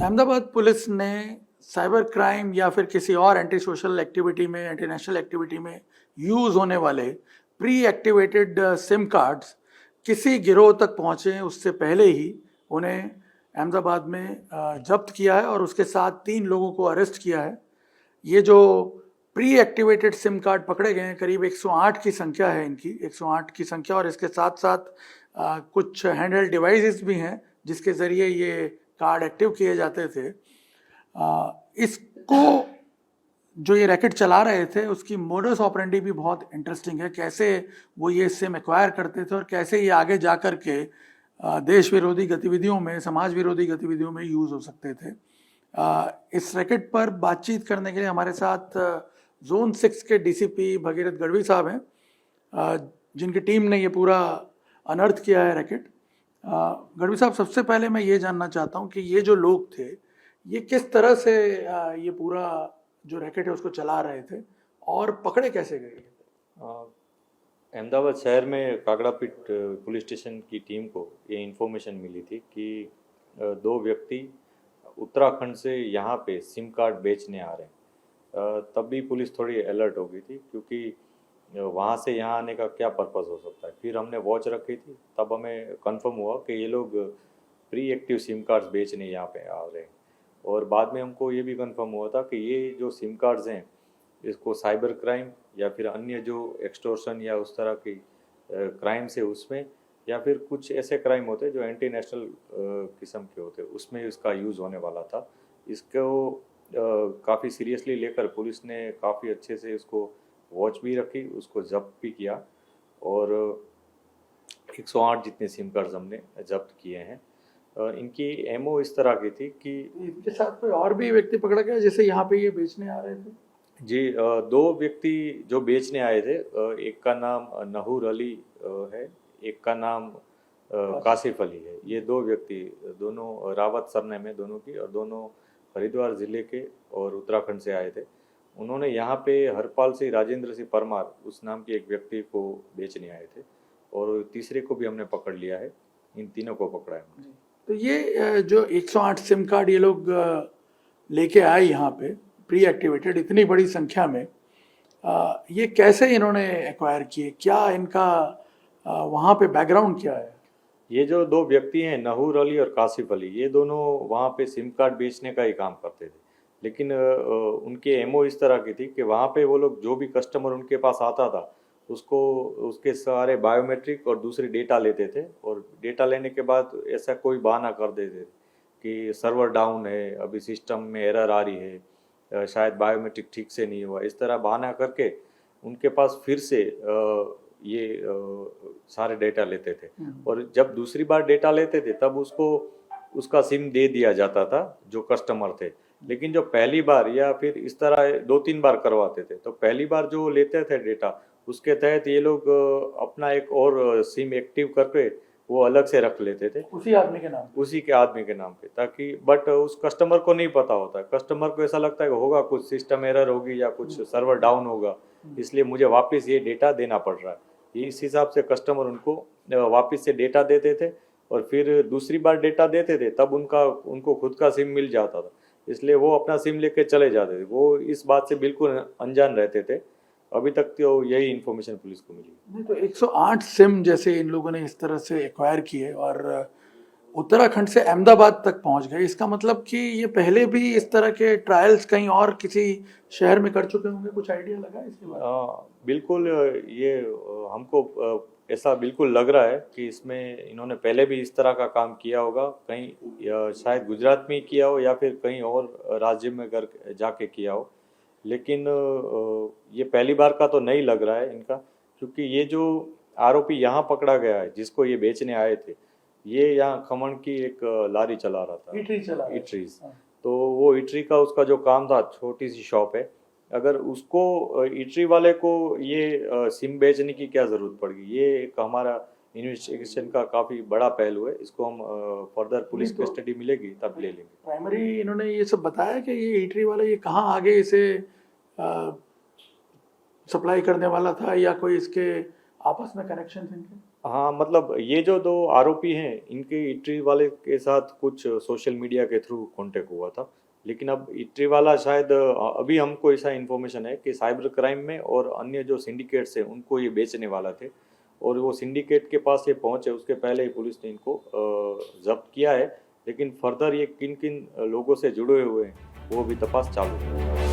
Ahmedabad police ने cyber crime या फिर किसी और एंटी सोशल एक्टिविटी में, एंटी नेशनल एक्टिविटी में यूज़ होने वाले प्री एक्टिवेटेड सिम कार्ड्स किसी गिरोह तक पहुँचे उससे पहले ही उन्हें अहमदाबाद में जब्त किया है और उसके साथ 3 लोगों को अरेस्ट किया है। ये जो प्री एक्टिवेटेड सिम कार्ड पकड़े गए हैं, करीब 108 की संख्या है इनकी, 108 की संख्या, और इसके साथ साथ कुछ हैंडहेल्ड डिवाइसेस भी हैं जिसके ज़रिए ये कार्ड एक्टिव किए जाते थे। इसको जो ये रैकेट चला रहे थे उसकी मोडस ऑपरेंडी भी बहुत इंटरेस्टिंग है, कैसे वो ये सिम एक्वायर करते थे और कैसे ये आगे जा कर के देश विरोधी गतिविधियों में, समाज विरोधी गतिविधियों में यूज़ हो सकते थे। इस रैकेट पर बातचीत करने के लिए हमारे साथ जोन 6 के डीसीपी भगीरथ गढ़वी साहब हैं, जिनकी टीम ने ये पूरा अनर्थ किया है रैकेट। गढ़वी साहब, सबसे पहले मैं ये जानना चाहता हूँ कि ये जो लोग थे ये किस तरह से ये पूरा जो रैकेट है उसको चला रहे थे और पकड़े कैसे गए? अहमदाबाद शहर में काकड़ापीट पुलिस स्टेशन की टीम को ये इन्फॉर्मेशन मिली थी कि 2 व्यक्ति उत्तराखंड से यहाँ पे सिम कार्ड बेचने आ रहे हैं। तब भी पुलिस थोड़ी अलर्ट हो गई थी, क्योंकि वहाँ से यहाँ आने का क्या पर्पज़ हो सकता है। फिर हमने वॉच रखी थी, तब हमें कंफर्म हुआ कि ये लोग प्री एक्टिव सिम कार्ड्स बेचने यहाँ पे आ रहे हैं। और बाद में हमको ये भी कंफर्म हुआ था कि ये जो सिम कार्ड्स हैं इसको साइबर क्राइम या फिर अन्य जो एक्सटोर्शन या उस तरह की क्राइम से उसमें, या फिर कुछ ऐसे क्राइम होते जो एंटी नेशनल किस्म के होते उसमें इसका यूज़ होने वाला था। इसको काफ़ी सीरियसली लेकर पुलिस ने काफ़ी अच्छे से इसको वॉच भी रखी, उसको जब्त भी किया और 108 जितने सिम कार्ड्स हमने जब्त किए हैं। इनकी एमओ इस तरह की थी कि इनके साथ कोई और भी व्यक्ति पकड़ा गया जैसे यहाँ पे ये बेचने आ रहे थे? जी, 2 व्यक्ति जो बेचने आए थे, एक का नाम नहूर अली है, एक का नाम कासिफ अली है। ये 2 व्यक्ति, दोनों रावत सरनेम है दोनों की, और दोनों हरिद्वार ज़िले के और उत्तराखंड से आए थे। उन्होंने यहाँ पे हरपाल सिंह राजेंद्र सिंह परमार उस नाम के एक व्यक्ति को बेचने आए थे, और तीसरे को भी हमने पकड़ लिया है। इन तीनों को पकड़ा है। तो ये जो 108 सिम कार्ड ये लोग लेके आए यहाँ पे प्री एक्टिवेटेड इतनी बड़ी संख्या में, ये कैसे इन्होंने एक्वायर किए? क्या इनका वहाँ पे बैकग्राउंड क्या है? ये जो 2 व्यक्ति हैं, नहूर अली और कासिफ अली, ये दोनों वहाँ पे सिम कार्ड बेचने का ही काम करते थे। लेकिन उनके एमओ इस तरह की थी कि वहाँ पे वो लोग, जो भी कस्टमर उनके पास आता था, उसको उसके सारे बायोमेट्रिक और दूसरी डेटा लेते थे, और डेटा लेने के बाद ऐसा कोई बहाना कर देते थे कि सर्वर डाउन है, अभी सिस्टम में एरर आ रही है, शायद बायोमेट्रिक ठीक से नहीं हुआ। इस तरह बहाना करके उनके पास फिर से ये सारे डेटा लेते थे, और जब दूसरी बार डेटा लेते थे तब उसका सिम दे दिया जाता था जो कस्टमर थे। लेकिन जो पहली बार या फिर इस तरह 2-3 बार करवाते थे, तो पहली बार जो लेते थे डेटा, उसके तहत ये लोग अपना एक और सिम एक्टिव करके वो अलग से रख लेते थे उसी आदमी के नाम पे, ताकि बट उस कस्टमर को नहीं पता होता है। कस्टमर को ऐसा लगता है कि होगा कुछ सिस्टम एरर होगी या कुछ सर्वर डाउन होगा, इसलिए मुझे वापस ये डेटा देना पड़ रहा है। इस हिसाब से कस्टमर उनको वापस से डेटा देते थे, और फिर दूसरी बार डेटा देते थे तब उनको खुद का सिम मिल जाता था, इसलिए वो अपना सिम लेके चले जाते थे। वो इस बात से बिल्कुल अनजान रहते थे। अभी तक तो यही इन्फॉर्मेशन पुलिस को मिली। नहीं, तो 108 सिम जैसे इन लोगों ने इस तरह से एक्वायर किए और उत्तराखंड से अहमदाबाद तक पहुंच गए, इसका मतलब कि ये पहले भी इस तरह के ट्रायल्स कहीं और किसी शहर में कर चुके होंगे? कुछ आइडिया लगा इसके बारे में? बिल्कुल, ये हमको ऐसा बिल्कुल लग रहा है कि इसमें इन्होंने पहले भी इस तरह का काम किया होगा, कहीं शायद गुजरात में किया हो या फिर कहीं और राज्य में जाके किया हो। लेकिन ये पहली बार का तो नहीं लग रहा है इनका, क्योंकि ये जो आरोपी यहाँ पकड़ा गया है जिसको ये बेचने आए थे, ये यहाँ खमन की एक लारी चला रहा था, इटरीज। तो वो इटरी का उसका जो काम था, छोटी सी शॉप है, अगर उसको इटरी वाले को ये सिम बेचने की क्या ज़रूरत पड़ गई? ये एक हमारा इन्वेस्टिगेशन का काफ़ी बड़ा पहलू है। इसको हम फर्दर पुलिस कस्टडी मिलेगी तब ले लेंगे। प्राइमरी इन्होंने ये सब बताया कि ये इटरी वाला ये कहाँ आगे इसे सप्लाई करने वाला था, या कोई इसके आपस में कनेक्शन थे इनके? हाँ, मतलब ये जो दो आरोपी हैं इनके इटरी वाले के साथ कुछ सोशल मीडिया के थ्रू कांटेक्ट हुआ था, लेकिन अब इटरी वाला शायद अभी हमको ऐसा इन्फॉर्मेशन है कि साइबर क्राइम में और अन्य जो सिंडिकेट्स हैं उनको ये बेचने वाला थे, और वो सिंडिकेट के पास ये पहुंचे उसके पहले ही पुलिस ने इनको जब्त किया है, लेकिन फर्दर ये किन किन लोगों से जुड़े हुए हैं वो भी तपास चालू है।